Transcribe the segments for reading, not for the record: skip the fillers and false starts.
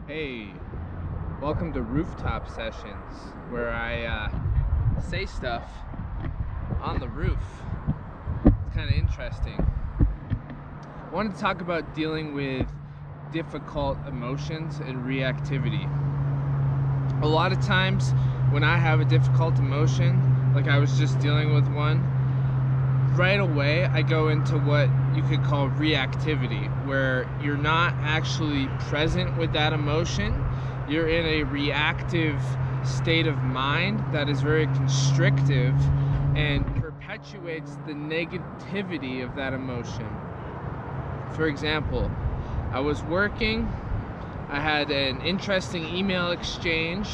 Hey, welcome to Rooftop Sessions, where I say stuff on the roof. It's kind of interesting. I wanted to talk about dealing with difficult emotions and reactivity. A lot of times when I have a difficult emotion, like I was just dealing with one, right away I go into what you could call reactivity, where you're not actually present with that emotion. You're in a reactive state of mind that is very constrictive and perpetuates the negativity of that emotion. For example, I was working, I had an interesting email exchange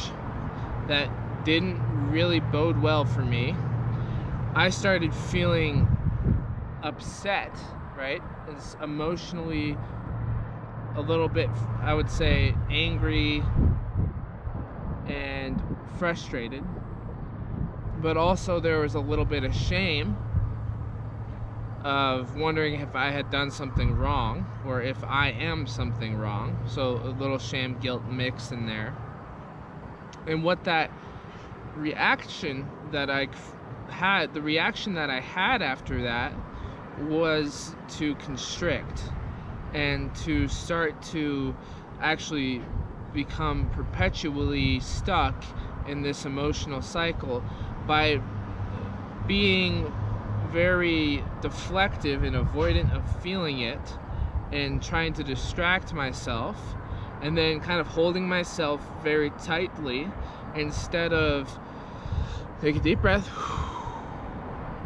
that didn't really bode well for me. I started feeling upset, right? It's emotionally a little bit, I would say, angry and frustrated. But also there was a little bit of shame of wondering if I had done something wrong or if I am something wrong. So a little shame, guilt mix in there. And what that reaction that I had after that was to constrict and to start to actually become perpetually stuck in this emotional cycle by being very deflective and avoidant of feeling it and trying to distract myself, and then kind of holding myself very tightly instead of take a deep breath.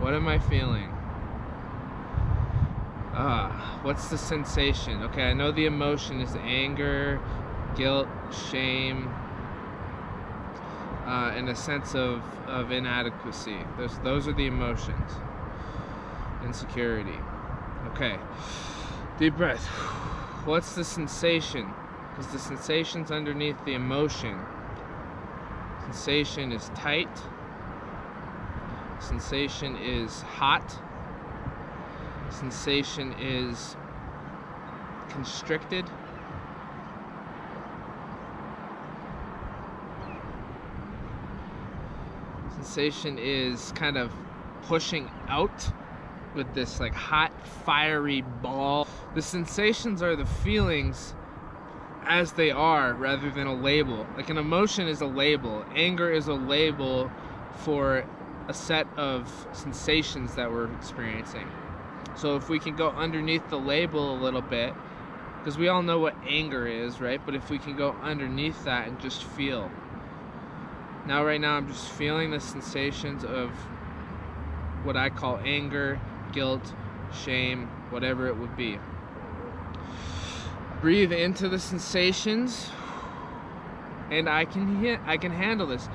What am I feeling? What's the sensation? Okay, I know the emotion is anger, guilt, shame, and a sense of inadequacy. Those are the emotions. Insecurity. Okay, deep breath. What's the sensation? Because the sensation's underneath the emotion. Sensation is tight. Sensation is hot. Sensation is constricted. Sensation is kind of pushing out with this like hot, fiery ball. The sensations are the feelings as they are rather than a label. Like an emotion is a label. Anger is a label for a set of sensations that we're experiencing. So if we can go underneath the label a little bit, because we all know what anger is, right? But if we can go underneath that and just feel. Now right now I'm just feeling the sensations of what I call anger, guilt, shame, whatever it would be. Breathe into the sensations, and I can handle this.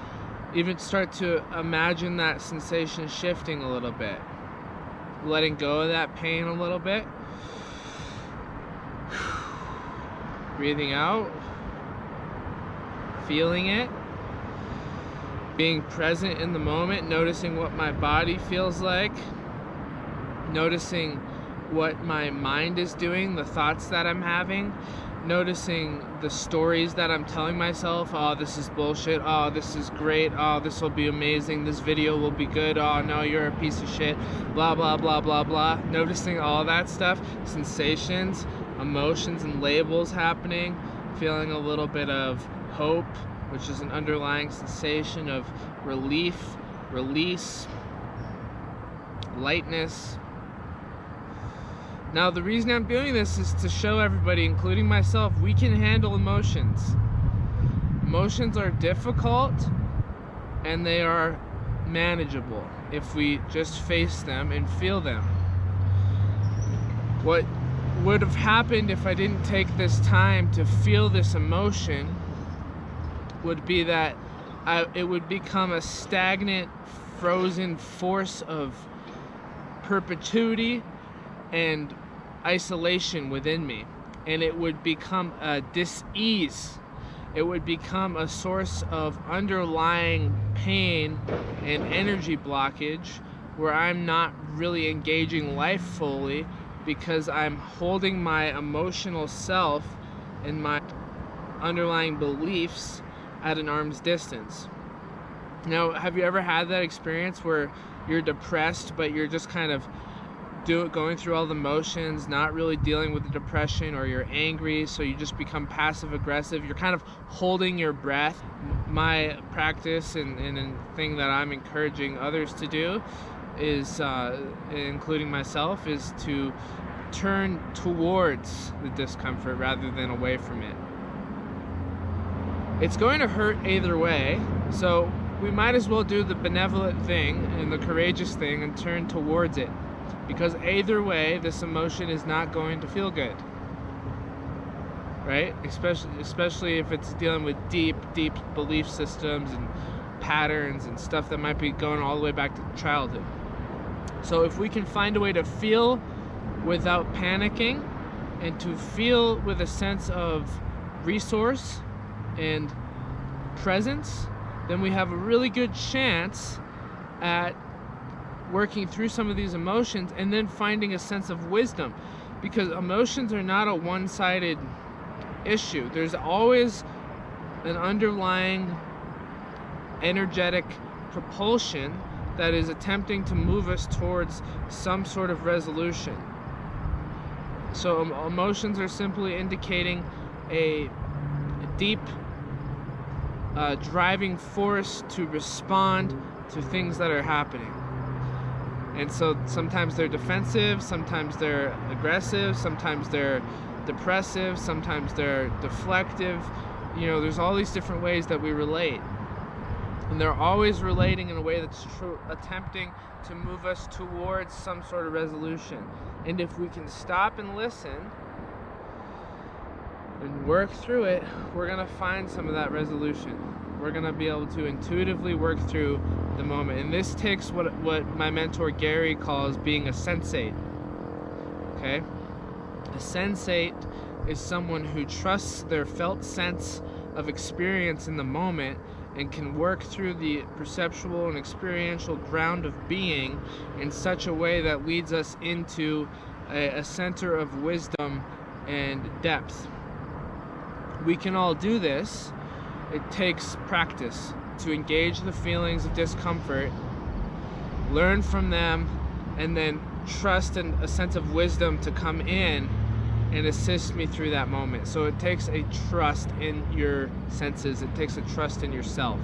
Even start to imagine that sensation shifting a little bit, letting go of that pain a little bit. Breathing out, feeling it, being present in the moment, noticing what my body feels like, noticing what my mind is doing, the thoughts that I'm having, noticing the stories that I'm telling myself. Oh, this is bullshit. Oh, this is great. Oh, this will be amazing. This video will be good. Oh, no, you're a piece of shit. Blah, blah, blah, blah, blah. Noticing all that stuff, sensations, emotions, and labels happening. Feeling a little bit of hope, which is an underlying sensation of relief, release, lightness. Now, the reason I'm doing this is to show everybody, including myself, we can handle emotions. Emotions are difficult and they are manageable if we just face them and feel them. What would have happened if I didn't take this time to feel this emotion would be that it would become a stagnant, frozen force of perpetuity and isolation within me, and it would become a dis-ease. It would become a source of underlying pain and energy blockage where I'm not really engaging life fully because I'm holding my emotional self and my underlying beliefs at an arm's distance. Now, have you ever had that experience where you're depressed, but you're just kind of going through all the motions, not really dealing with the depression, or you're angry, so you just become passive aggressive? You're kind of holding your breath. My practice and a thing that I'm encouraging others to do is, including myself, is to turn towards the discomfort rather than away from it. It's going to hurt either way, so we might as well do the benevolent thing and the courageous thing and turn towards it, because either way this emotion is not going to feel good, right? Especially if it's dealing with deep belief systems and patterns and stuff that might be going all the way back to childhood. So if we can find a way to feel without panicking and to feel with a sense of resource and presence, then we have a really good chance at working through some of these emotions and then finding a sense of wisdom, because emotions are not a one-sided issue. There's always an underlying energetic propulsion that is attempting to move us towards some sort of resolution. So emotions are simply indicating a deep driving force to respond to things that are happening. And so sometimes they're defensive, sometimes they're aggressive, sometimes they're depressive, sometimes they're deflective. You know, there's all these different ways that we relate. And they're always relating in a way that's attempting to move us towards some sort of resolution. And if we can stop and listen and work through it, we're going to find some of that resolution. We're going to be able to intuitively work through the moment. And this takes what my mentor Gary calls being a sensate. Okay? A sensate is someone who trusts their felt sense of experience in the moment and can work through the perceptual and experiential ground of being in such a way that leads us into a center of wisdom and depth. We can all do this. It takes practice to engage the feelings of discomfort, learn from them, and then trust and a sense of wisdom to come in and assist me through that moment. So it takes a trust in your senses. It takes a trust in yourself.